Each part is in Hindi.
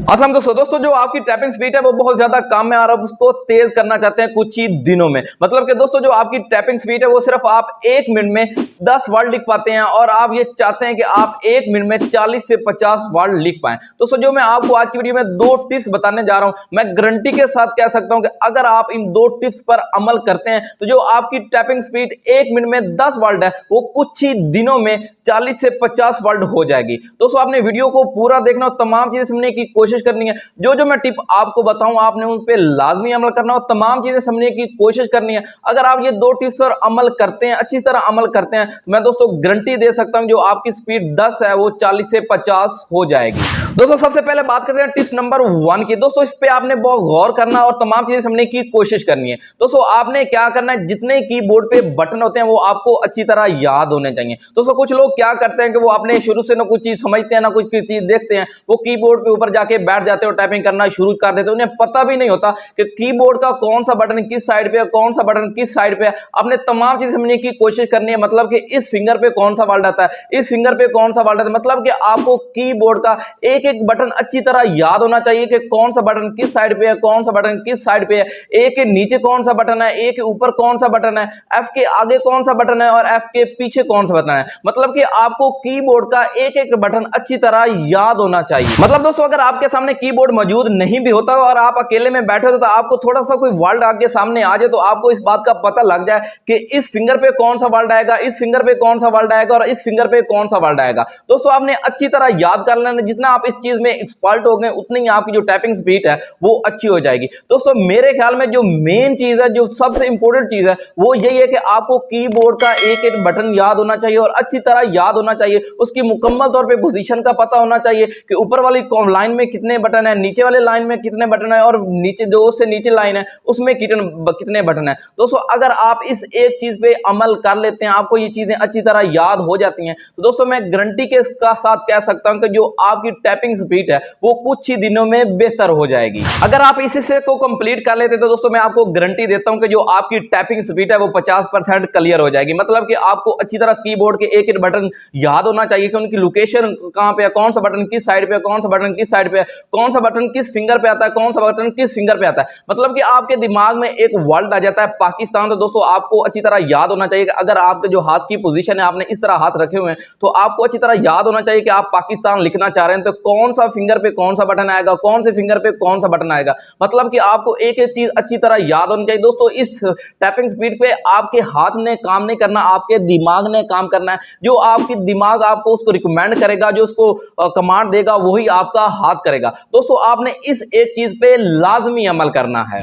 असलम दोस्तों जो आपकी टाइपिंग स्पीड है वो बहुत ज्यादा काम में आ रहा है, उसको तेज करना चाहते हैं कुछ ही दिनों में। मतलब कि दोस्तों जो आपकी टाइपिंग स्पीड है वो सिर्फ आप 1 मिनट में 10 वर्ड लिख पाते हैं और आप ये चाहते हैं कि आप 1 मिनट में 40 से 50 वर्ड लिख पाएं। दोस्तों जो मैं आपको आज की वीडियो में 2 टिप्स बताने जा रहा हूं, मैं गारंटी के साथ कह सकता हूं कि अगर आप इन 2 टिप्स पर अमल करते हैं तो जो आपकी टाइपिंग स्पीड 1 मिनट में 10 वर्ड है वो कुछ ही दिनों में 40 से 50 वर्ड हो जाएगी। दोस्तों आपने वीडियो को पूरा देखना और तमाम चीजें समझने की कोशिश करनी है। जो मैं टिप आपको बताऊं आपने उन पे लाजमी अमल करना और तमाम चीजें समझने की कोशिश करनी है। अगर आप ये 2 टिप्स पर अमल करते हैं, अच्छी तरह अमल करते हैं, मैं दोस्तों गारंटी दे सकता हूं जो आपकी स्पीड 10 है वो 40 से 50 हो जाएगी। दोस्तों सबसे पहले बात करते हैं टिप्स नंबर 1 की। दोस्तों इस पे आपने बहुत गौर करना और तमाम चीजें समझने की कोशिश करनी है। दोस्तों आपने क्या करना है, जितने कीबोर्ड पे बटन होते हैं वो आपको अच्छी तरह याद होने चाहिए। दोस्तों कुछ लोग क्या करते हैं कि वो अपने शुरू से ना कुछ चीज समझते हैं ना कुछ चीज देखते हैं, वो कीबोर्ड पे ऊपर जाके बैठ जाते हैं और टाइपिंग करना शुरू कर देते हैं। उन्हें पता भी नहीं होता कि कीबोर्ड का कौन सा बटन किस साइड पे है, कौन सा बटन किस साइड पे है। आपने तमाम चीज समझने की कोशिश करनी है। मतलब कि इस फिंगर पे कौन सा वर्ड आता है, इस फिंगर पे कौन सा वर्ड आता है। मतलब कि आपको कीबोर्ड का एक एक बटन अच्छी तरह याद होना चाहिए कि कौन सा बटन किस साइड पे है, कौन सा बटन किस साइड पे है, ए के नीचे कौन सा बटन है, ए के ऊपर कौन सा बटन है, एफ के आगे कौन सा बटन है और एफ के पीछे कौन सा बटन है। मतलब कि आपको कीबोर्ड का एक एक बटन अच्छी तरह याद होना चाहिए। मतलब दोस्तों अगर आपके सामने कीबोर्ड मौजूद नहीं भी होता और आप अकेले में बैठे हो तो आपको थोड़ा सा कोई वर्ड आगे सामने आ जाए तो आपको इस बात का पता लग जाए कि इस फिंगर पे कौन सा वर्ड आएगा, इस फिंगर पे कौन सा वर्ड आएगा और इस फिंगर पे कौन सा वर्ड आएगा। दोस्तों आपने अच्छी तरह याद कर लेना। जितना आप इस चीज में एक्सपर्ट हो गए उतनी ही आपकी जो टाइपिंग स्पीड है वो अच्छी हो जाएगी। दोस्तों मेरे ख्याल में जो मेन चीज है, जो सबसे इंपॉर्टेंट चीज है वो यही है कि आपको कीबोर्ड का एक एक बटन याद होना चाहिए और अच्छी तरह याद होना चाहिए। उसकी मुकम्मल तौर पे पोजीशन का पता होना चाहिए कि ऊपर वाली लाइन में कितने बटन है, नीचे वाले लाइन में कितने बटन है और नीचे जो उससे नीचे लाइन है उसमें कितने बटन है। दोस्तों अगर आप इस एक चीज पे अमल कर लेते हैं, आपको ये चीजें अच्छी तरह याद हो जाती हैं, तो दोस्तों मैं गारंटी के साथ कह सकता हूं कि जो आपकी टाइपिंग स्पीड है वो कुछ ही दिनों में बेहतर हो जाएगी। अगर आप इसी से को कंप्लीट कर लेते तो दोस्तों मैं आपको गारंटी देता हूं कि जो आपकी टाइपिंग स्पीड है वो 50% क्लियर हो जाएगी। मतलब कि आपको अच्छी तरह कीबोर्ड के एक एक बटन याद होना चाहिए कि उनकी लोकेशन कहां पे है, कौन सा बटन किस साइड पे है, कौन सा बटन किस साइड पे है, कौन सा बटन किस फिंगर पे आता है, कौन सा बटन किस फिंगर पे आता है। मतलब कि आपके दिमाग में एक वर्ड आ जाता है पाकिस्तान, तो दोस्तों आपको अच्छी तरह याद होना चाहिए कि अगर आपके जो हाथ की पोजीशन है आपने इस तरह हाथ रखे हुए हैं तो आपको अच्छी तरह याद होना चाहिए कि आप पाकिस्तान लिखना चाह रहे हैं तो कौन सा फिंगर पे कौन सा बटन आएगा, कौन से फिंगर पे कौन सा बटन आएगा। मतलब कि आपको एक एक चीज अच्छी तरह याद होनी चाहिए। दोस्तों इस टाइपिंग स्पीड पे आपके हाथ ने काम नहीं करना, आपके दिमाग ने काम करना है। जो आपकी दिमाग आपको उसको रिकमेंड करेगा, जो उसको कमांड देगा वही आपका हाथ करेगा। दोस्तों आपने इस एक चीज पे लाजमी अमल करना है।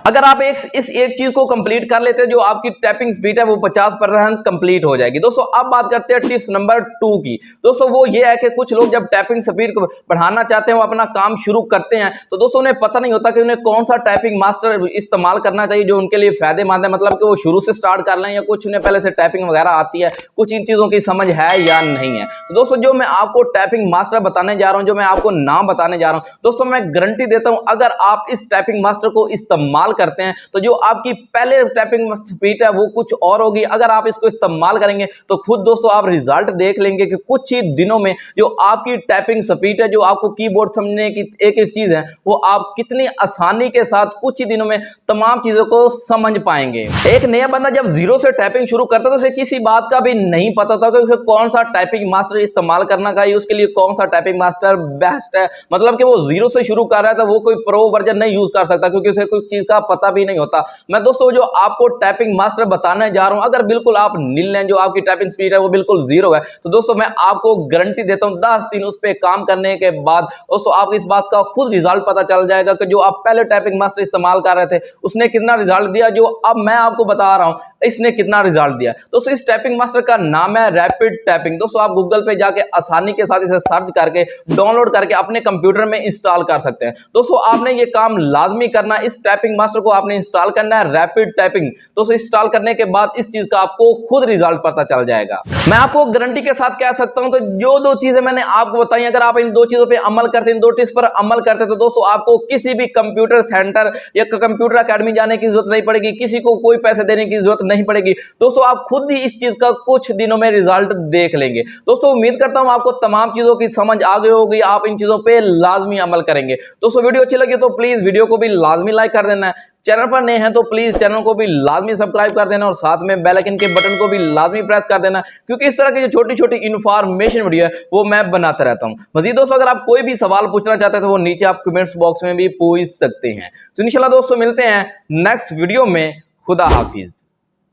अगर आप इस एक चीज को कंप्लीट कर लेते हैं जो आपकी टाइपिंग स्पीड है वो 50% कंप्लीट हो जाएगी। दोस्तों अब बात करते हैं टिप्स नंबर 2 की। दोस्तों वो ये है कि कुछ लोग जब टाइपिंग स्पीड को बढ़ाना चाहते हैं, वो अपना काम शुरू करते हैं तो दोस्तों उन्हें पता नहीं होता कि उन्हें कौन सा टाइपिंग मास्टर इस्तेमाल करना चाहिए जो उनके लिए फायदेमंद है। मतलब कि वो शुरू से स्टार्ट कर लें या कुछ उन्हें पहले से टाइपिंग वगैरह आती है, कुछ इन चीजों की समझ है या नहीं है। तो दोस्तों जो मैं आपको टाइपिंग मास्टर बताने जा रहा हूं, जो मैं आपको नाम बताने जा रहा हूं, दोस्तों मैं गारंटी देता हूं अगर आप इस टाइपिंग मास्टर को इस्तेमाल करते हैं तो जो आपकी पहले टाइपिंग स्पीड है वो कुछ और होगी। अगर आप इसको इस्तेमाल करेंगे तो खुद दोस्तों आप रिजल्ट देख लेंगे कि कुछ ही दिनों में जो आपकी टाइपिंग स्पीड है, जो आपको कीबोर्ड समझने की एक एक चीज है, वो आप कितनी आसानी के साथ कुछ ही दिनों में तमाम चीजों को समझ पाएंगे। एक नया बंदा जब जीरो से टाइपिंग शुरू करता है तो उसे किसी बात का भी नहीं पता होता कि उसे कौन सा टाइपिंग मास्टर इस्तेमाल करना चाहिए, उसके लिए कौन सा टाइपिंग मास्टर बेस्ट है। मतलब कि वो जीरो से शुरू कर रहा है तो वो कोई प्रो वर्जन नहीं यूज कर सकता क्योंकि उसे कुछ चीज का पता भी नहीं होता। मैं दोस्तों जो आपको टाइपिंग मास्टर बताने जा रहा हूं, अगर बिल्कुल आप नील हैं, जो आपकी टाइपिंग स्पीड है वो बिल्कुल जीरो है, तो दोस्तों मैं आपको गारंटी देता हूं 10 दिन उस पर काम करने के बाद दोस्तों आपको इस बात का खुद रिजल्ट पता चल जाएगा कि जो आप पहले टाइपिंग मास्टर इस्तेमाल कर रहे थे उसने कितना रिजल्ट दिया, जो अब मैं आपको बता रहा हूं इसने कितना रिजल्ट दिया। दोस्तों इस टाइपिंग मास्टर का नाम है रैपिड टाइपिंग। दोस्तों आप गूगल पे जाके आसानी के साथ इसे सर्च करके डाउनलोड करके अपने कंप्यूटर में इंस्टॉल कर सकते हैं। दोस्तों आपने ये काम लाजमी करना, इस टाइपिंग मास्टर को आपने इंस्टॉल करना है, रैपिड टाइपिंग। दोस्तों इंस्टॉल करने के बाद इस चीज का आपको खुद रिजल्ट पता चल जाएगा। मैं आपको गारंटी के साथ कह सकता हूं तो जो 2 चीजें मैंने आपको बताई, अगर आप इन 2 चीजों पे अमल करते, इन 2 टिप्स पर अमल करते तो दोस्तों आपको किसी भी कंप्यूटर सेंटर या कंप्यूटर अकेडमी जाने की जरूरत नहीं पड़ेगी, किसी को कोई पैसे देने की जरूरत नहीं पड़ेगी दोस्तों, आप खुद ही इस चीज का कुछ दिनों में रिजल्ट देख लेंगे। दोस्तों उम्मीद करता हूं आपको तमाम चीजों की समझ आ गई होगी, आप इन चीजों पे लाजमी अमल करेंगे। दोस्तों वीडियो अच्छी लगी तो प्लीज वीडियो को भी लाजमी लाइक कर देना है, चैनल पर नए हैं तो प्लीज चैनल को भी लाजमी सब्सक्राइब कर देना और साथ में बेल आइकन के बटन को भी लाजमी प्रेस कर देना, क्योंकि इस तरह की जो छोटी छोटी इन्फॉर्मेशन वीडियो है वो मैं बनाता रहता हूं। मजीद दोस्तों अगर आप कोई भी सवाल पूछना चाहते हैं तो वो नीचे आप कमेंट्स बॉक्स में भी पूछ सकते हैं। तो इंशाल्लाह दोस्तों मिलते हैं नेक्स्ट वीडियो में। खुदा हाफिज।